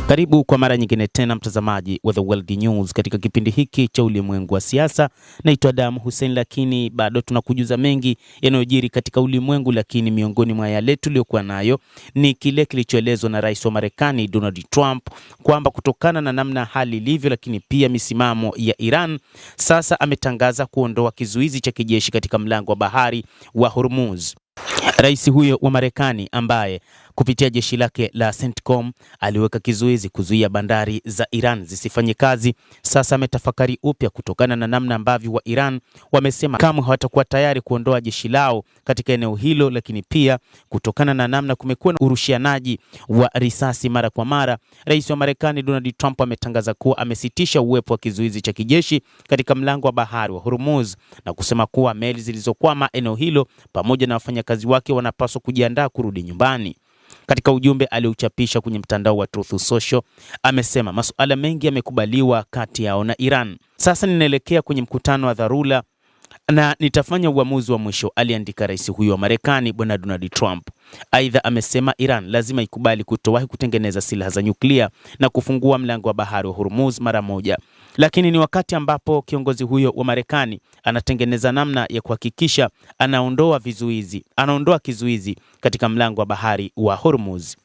Karibu kwa mara nyingine tena mtazamaji wa The World News katika kipindi hiki cha ulimwengu wa siasa. Naitwa Adam Hussein, lakini bado tunakujuza mengi yanayojiri katika ulimwengu, lakini miongoni mwa yale tuliyokuwa nayo ni kile kilichoelezwa na Rais wa Marekani Donald Trump kwamba kutokana na namna hali ilivyo, lakini pia misimamo ya Iran, sasa ametangaza kuondoa kizuizi cha kijeshi katika mlango wa bahari wa Hormuz. Rais huyo wa Marekani ambaye kupitia jeshi lake la CENTCOM aliweka kizuizi kuzuia bandari za Iran zisifanye kazi, sasa ametafakari upya kutokana na namna ambavyo wa Iran wamesema kama hawatakuwa tayari kuondoa jeshi lao katika eneo hilo, lakini pia kutokana na namna kumekuwa na urushianaji wa risasi mara kwa mara. Rais wa Marekani Donald Trump ametangaza kuwa amesitisha uwepo wa kizuizi cha kijeshi katika mlango wa bahari wa Hormuz na kusema kuwa meli zilizokwama eneo hilo pamoja na wafanyakazi wake wanapaswa kujiandaa kurudi nyumbani. Katika ujumbe aliochapisha kwenye mtandao wa Truth Social, amesema masuala mengi yamekubaliwa kati yao na Iran. Sasa ninaelekea kwenye mkutano wa dharura na nitafanya uamuzi wa mwisho, aliandika rais huyo wa Marekani bwana Donald Trump. Aidha amesema Iran lazima ikubali kutowahi kutengeneza silaha za nyuklia na kufungua mlango wa bahari wa Hormuz mara moja. Lakini ni wakati ambapo kiongozi huyo wa Marekani anatengeneza namna ya kuhakikisha anaondoa kizuizi katika mlango wa bahari wa Hormuz.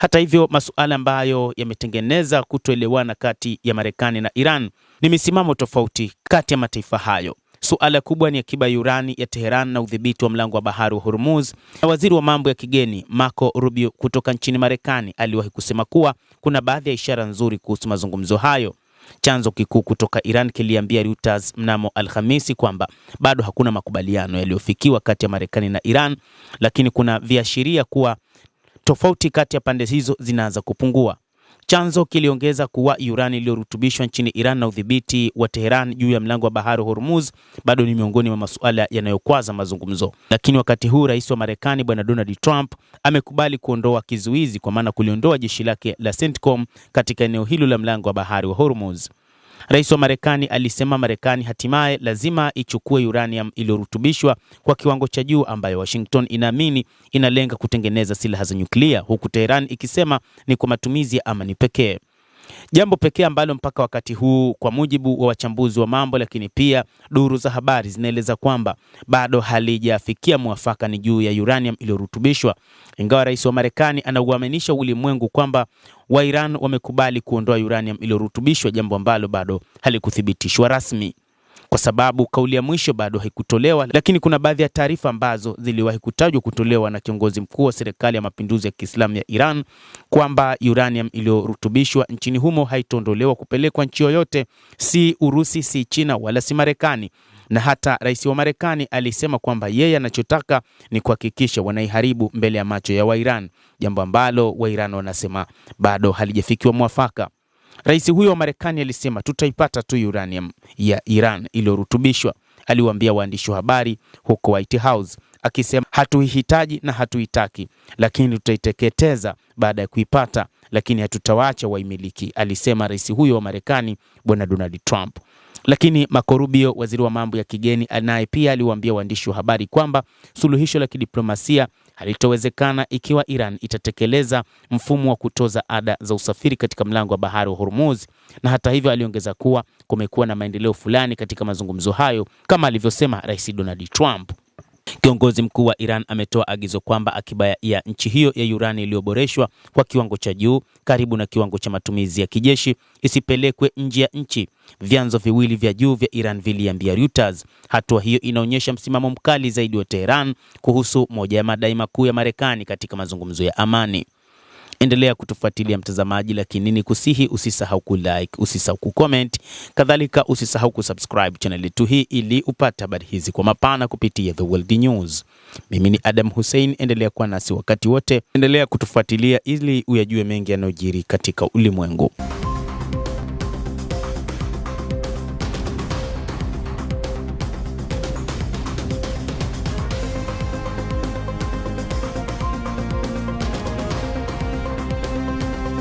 Hata hivyo, masuala ambayo yametengeneza kutoelewana kati ya Marekani na Iran ni misimamo tofauti kati ya mataifa hayo. Suala kubwa ni akiba ya urani ya Tehran na udhibiti wa mlango wa bahari wa Hormuz. Na waziri wa mambo ya kigeni Marco Rubio kutoka nchini Marekani aliwahi kusema kuwa kuna baadhi ya ishara nzuri kuhusu mazungumzo hayo. Chanzo kikuu kutoka Iran kiliambia Reuters mnamo Alhamisi kwamba bado hakuna makubaliano yaliyofikiwa kati ya Marekani na Iran, lakini kuna viashiria kuwa tofauti kati ya pande hizo zinaanza kupungua. Chanzo kiliongeza kuwa urani iliyorutubishwa nchini Iran na udhibiti wa Tehran juu ya mlango wa bahari Hormuz bado ni miongoni mwa masuala yanayokwaza mazungumzo. Lakini wakati huu rais wa Marekani bwana Donald Trump amekubali kuondoa kizuizi, kwa maana kuliondoa jeshi lake la CENTCOM katika eneo hilo la mlango wa bahari wa Hormuz. Rais wa Marekani alisema Marekani hatimaye lazima ichukue uranium iliyorutubishwa kwa kiwango cha juu ambayo Washington inaamini inalenga kutengeneza silaha za nyuklia, huku Tehran ikisema ni kwa matumizi ya amani pekee. Jambo pekee ambalo mpaka wakati huu kwa mujibu wa wachambuzi wa mambo, lakini pia duru za habari zinaeleza kwamba bado halijafikia mwafaka ni juu ya uranium iliyorutubishwa, ingawa rais wa Marekani anauaminisha ulimwengu kwamba wa Iran wamekubali kuondoa uranium iliyorutubishwa, jambo ambalo bado halikuthibitishwa rasmi kwa sababu kauli ya mwisho bado haikutolewa. Lakini kuna baadhi ya taarifa ambazo ziliwahi kutajwa kutolewa na kiongozi mkuu wa serikali ya mapinduzi ya Kiislamu ya Iran kwamba uranium iliyorutubishwa nchini humo haitaondolewa kupelekwa nchi yoyote, si Urusi, si China wala si Marekani. Na hata rais wa Marekani alisema kwamba yeye anachotaka ni kuhakikisha wanaiharibu mbele ya macho ya Wairan, jambo ambalo Wairan wanasema bado halijafikiwa mwafaka. Rais huyo wa Marekani alisema tutaipata tu uranium ya Iran iliyorutubishwa, aliwaambia waandishi wa habari huko White House, akisema hatuihitaji na hatuitaki, lakini tutaiteketeza baada ya kuipata, lakini hatutawaacha waimiliki, alisema rais huyo wa Marekani bwana Donald Trump. Lakini Marco Rubio, waziri wa mambo ya kigeni, naye pia aliwaambia waandishi wa habari kwamba suluhisho la kidiplomasia halitowezekana ikiwa Iran itatekeleza mfumo wa kutoza ada za usafiri katika mlango wa bahari wa Hormuz. Na hata hivyo aliongeza kuwa kumekuwa na maendeleo fulani katika mazungumzo hayo kama alivyosema rais Donald Trump. Kiongozi mkuu wa Iran ametoa agizo kwamba akiba ya nchi hiyo ya urani iliyoboreshwa kwa kiwango cha juu karibu na kiwango cha matumizi ya kijeshi isipelekwe nje ya nchi, vyanzo viwili vya juu vya Iran viliambia Reuters. Hatua hiyo inaonyesha msimamo mkali zaidi wa Tehran kuhusu moja ya madai makuu ya Marekani katika mazungumzo ya amani. Endelea kutufuatilia mtazamaji, lakini ni kusihi usisahau kulike, usisahau kucomment, kadhalika usisahau kusubscribe channel yetu hii ili upate habari hizi kwa mapana kupitia The World News. Mimi ni Adam Hussein, endelea kuwa nasi wakati wote, endelea kutufuatilia ili uyajue mengi yanayojiri katika ulimwengu.